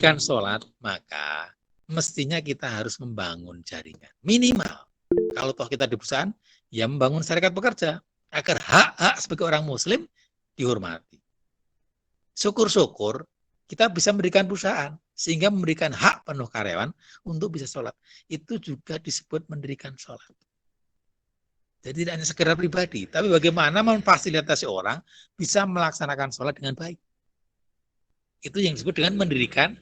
mendirikan sholat, maka mestinya kita harus membangun jaringan. Minimal, kalau toh kita di perusahaan, ya membangun serikat pekerja, agar hak-hak sebagai orang muslim dihormati. Syukur-syukur kita bisa mendirikan perusahaan, sehingga memberikan hak penuh karyawan untuk bisa sholat. Itu juga disebut mendirikan sholat. Jadi tidak hanya sekedar pribadi, tapi bagaimana memfasilitasi orang bisa melaksanakan sholat dengan baik. Itu yang disebut dengan mendirikan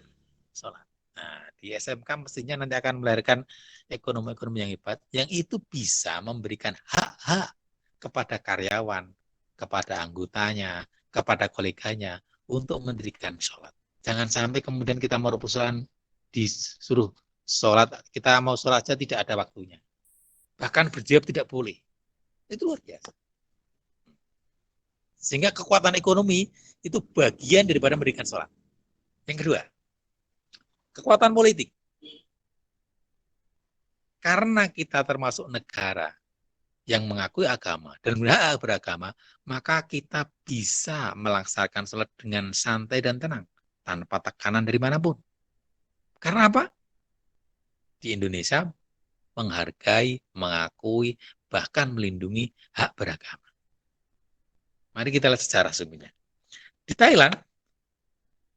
sholat. Nah, di SMK mestinya nanti akan melahirkan ekonomi-ekonomi yang hebat, yang itu bisa memberikan hak-hak kepada karyawan, kepada anggotanya, kepada koleganya, untuk mendirikan sholat. Jangan sampai kemudian kita mau perusahaan disuruh sholat, kita mau sholat saja tidak ada waktunya. Bahkan berjihad tidak boleh. Itu luar biasa. Sehingga kekuatan ekonomi itu bagian daripada mendirikan sholat. Yang kedua, kekuatan politik. Karena kita termasuk negara yang mengakui agama dan berhak beragama, maka kita bisa melaksanakan sholat dengan santai dan tenang, tanpa tekanan dari manapun. Karena apa? Di Indonesia menghargai, mengakui, bahkan melindungi hak beragama. Mari kita lihat sejarah sesungguhnya. Di Thailand,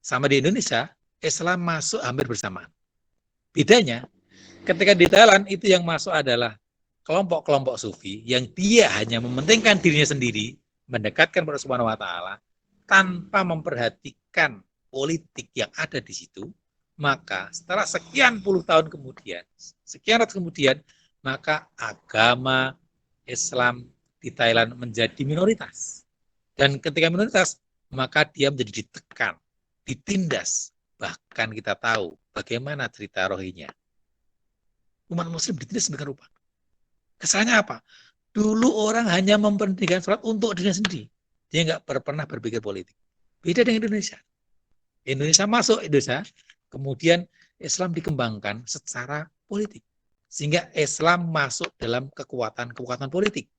sama di Indonesia, Islam masuk hampir bersamaan. Bedanya, ketika di Thailand itu yang masuk adalah kelompok-kelompok sufi yang dia hanya mementingkan dirinya sendiri, mendekatkan kepada Subhanahu wa taala tanpa memperhatikan politik yang ada di situ, maka setelah sekian puluh tahun kemudian, sekian ratus kemudian, maka agama Islam di Thailand menjadi minoritas. Dan ketika minoritas, maka dia menjadi ditekan, ditindas. Bahkan kita tahu bagaimana cerita Rohingya. Umat muslim ditindas sedemikian rupa. Kesannya apa? Dulu orang hanya mempentingkan sholat untuk dirinya sendiri. Dia nggak pernah berpikir politik. Beda dengan Indonesia. Indonesia masuk Indonesia, kemudian Islam dikembangkan secara politik. Sehingga Islam masuk dalam kekuatan-kekuatan politik.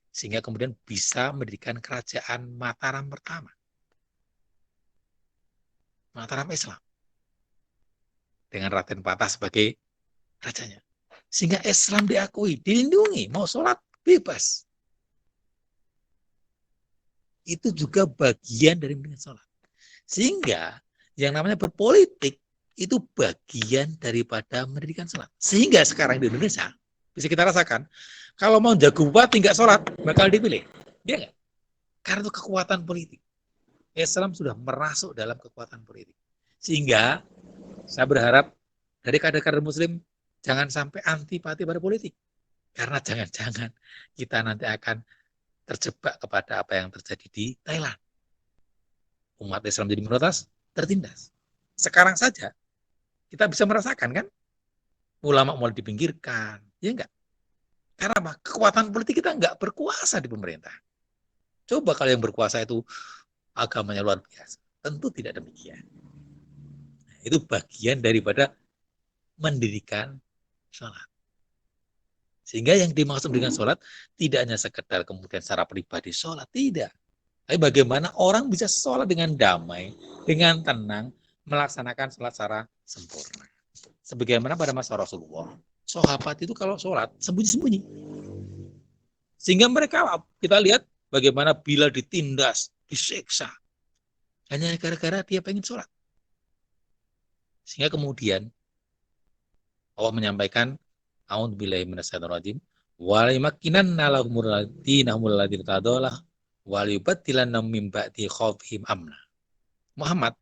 Sehingga kemudian bisa mendirikan kerajaan Mataram pertama. Mataram Islam. Dengan Raden Patah sebagai rajanya. Sehingga Islam diakui, dilindungi, mau sholat bebas. Itu juga bagian dari mendirikan sholat. Sehingga yang namanya berpolitik itu bagian daripada mendirikan sholat. Sehingga sekarang di Indonesia bisa kita rasakan, kalau mau jago bupati nggak sholat, bakal dipilih. Dia nggak? Karena itu kekuatan politik. Islam sudah merasuk dalam kekuatan politik. Sehingga saya berharap dari kader-kader muslim jangan sampai antipati pada politik. Karena jangan-jangan kita nanti akan terjebak kepada apa yang terjadi di Thailand. Umat Islam jadi minoritas, tertindas. Sekarang saja kita bisa merasakan kan, ulama mulai dipinggirkan, ya enggak? Karena apa? Kekuatan politik kita enggak berkuasa di pemerintah. Coba kalau yang berkuasa itu agamanya luar biasa. Tentu tidak demikian. Itu bagian daripada mendirikan sholat. Sehingga yang dimaksud dengan sholat tidak hanya sekedar kemudian secara pribadi sholat, tidak. Tapi bagaimana orang bisa sholat dengan damai, dengan tenang, melaksanakan sholat secara sempurna. Sebagaimana pada masa Rasulullah, sahabat itu kalau sholat sembunyi-sembunyi. Sehingga mereka, kita lihat bagaimana Bilal ditindas, disiksa. Hanya gara-gara dia pengen sholat. Sehingga kemudian Allah menyampaikan, A'udzubillahi minasyaitonir rajim, wa limakkinanna lahumul ladinahumul ladina tadalah wa liyubaddilannahum min ba'di khaufihim amna. Muhammad,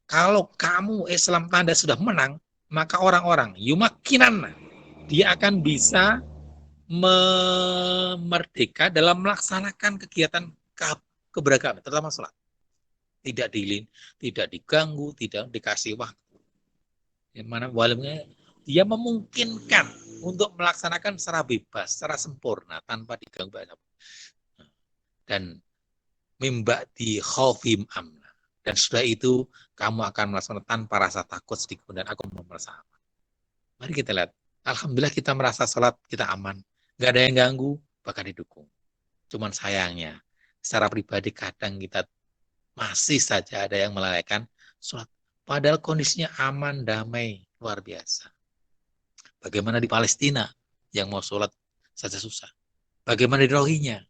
kalau kamu Islam tanda sudah menang, maka orang-orang yumakkinanna, dia akan bisa merdeka dalam melaksanakan kegiatan keberagaman, terutama sholat. Tidak diganggu, tidak dikasih waktu. Yang mana walimnya dia memungkinkan untuk melaksanakan secara bebas, secara sempurna, tanpa diganggu banyak. Dan mimba di khaufim amna. Dan sudah itu, kamu akan melaksanakan tanpa rasa takut sedikit, dan aku mau merasa aman. Mari kita lihat. Alhamdulillah kita merasa sholat, kita aman. Nggak ada yang ganggu, bahkan didukung. Cuman sayangnya, secara pribadi kadang kita masih saja ada yang melalaikan sholat. Padahal kondisinya aman, damai, luar biasa. Bagaimana di Palestina yang mau sholat saja susah. Bagaimana di Rohingya?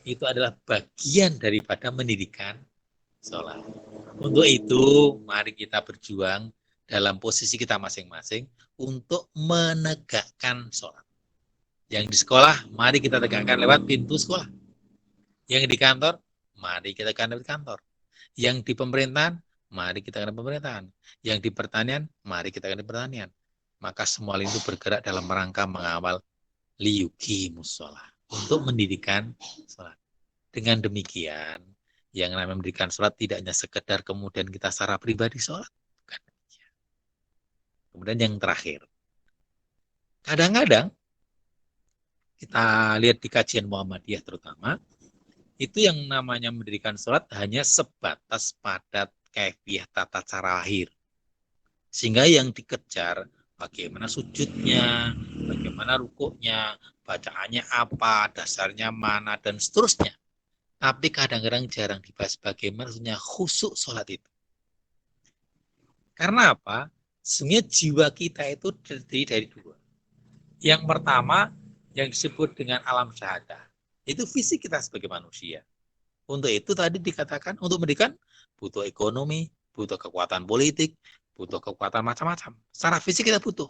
Itu adalah bagian daripada mendirikan sholat. Untuk itu, mari kita berjuang dalam posisi kita masing-masing untuk menegakkan sholat. Yang di sekolah, mari kita tegakkan lewat pintu sekolah. Yang di kantor, mari kita tegakkan lewat kantor. Yang di pemerintahan, mari kita tegakkan pemerintahan. Yang di pertanian, mari kita tegakkan pertanian. Maka semua itu bergerak dalam rangka mengawal liyuqimus sholat, untuk mendirikan sholat. Dengan demikian, yang namanya mendirikan sholat tidak hanya sekedar kemudian kita secara pribadi sholat. Bukan demikian. Kemudian yang terakhir, kadang-kadang kita lihat di kajian Muhammadiyah terutama, itu yang namanya mendirikan sholat hanya sebatas pada kaifiah tata cara lahir. Sehingga yang dikejar bagaimana sujudnya, bagaimana rukuknya, bacaannya apa, dasarnya mana, dan seterusnya. Tapi kadang-kadang jarang dibahas bagaimana khusyuk sholat itu. Karena apa? Sebenarnya jiwa kita itu terdiri dari dua. Yang pertama, yang disebut dengan alam syahadah. Itu fisik kita sebagai manusia. Untuk itu tadi dikatakan, untuk mendirikan butuh ekonomi, butuh kekuatan politik, butuh kekuatan macam-macam. Secara fisik kita butuh.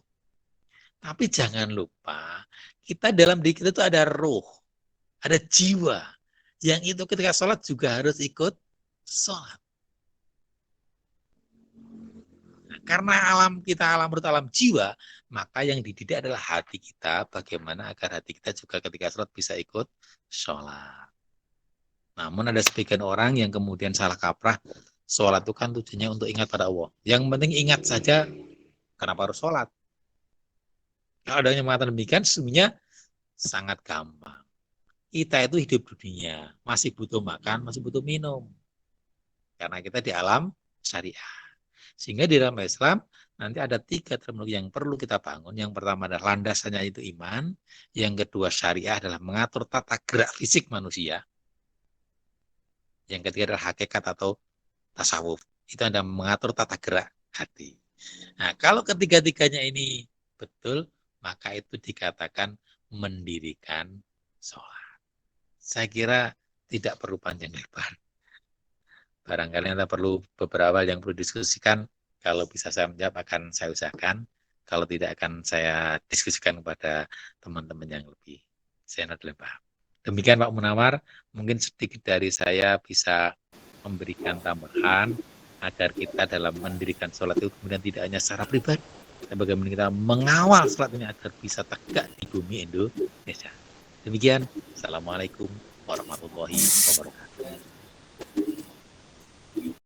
Tapi jangan lupa, kita dalam diri kita itu ada roh, ada jiwa. Yang itu ketika sholat juga harus ikut sholat. Nah, karena alam kita menurut alam jiwa, maka yang dididik adalah hati kita, bagaimana agar hati kita juga ketika sholat bisa ikut sholat. Namun ada sebagian orang yang kemudian salah kaprah, sholat itu kan tujuannya untuk ingat pada Allah. Yang penting ingat saja, kenapa harus sholat? Kalau ada yang mengatakan demikian, sebenarnya sangat gampang. Kita itu hidup dunia, masih butuh makan, masih butuh minum. Karena kita di alam syariah. Sehingga di dalam Islam, nanti ada 3 terminologi yang perlu kita bangun. Yang pertama adalah landasannya itu iman. Yang kedua syariah adalah mengatur tata gerak fisik manusia. Yang ketiga adalah hakikat atau tasawuf. Itu adalah mengatur tata gerak hati. Nah, kalau ketiga-tiganya ini betul, maka itu dikatakan mendirikan sholat. Saya kira tidak perlu panjang lebar. Barangkali ada perlu beberapa yang perlu diskusikan. Kalau bisa saya menjawab akan saya usahakan. Kalau tidak akan saya diskusikan kepada teman-teman yang lebih senior dan paham. Demikian Pak Munawar, mungkin sedikit dari saya bisa memberikan tambahan agar kita dalam mendirikan sholat itu kemudian tidak hanya secara pribadi, dan bagaimana kita mengawal sholat ini agar bisa tegak di bumi Indonesia. Demikian, Assalamualaikum warahmatullahi wabarakatuh.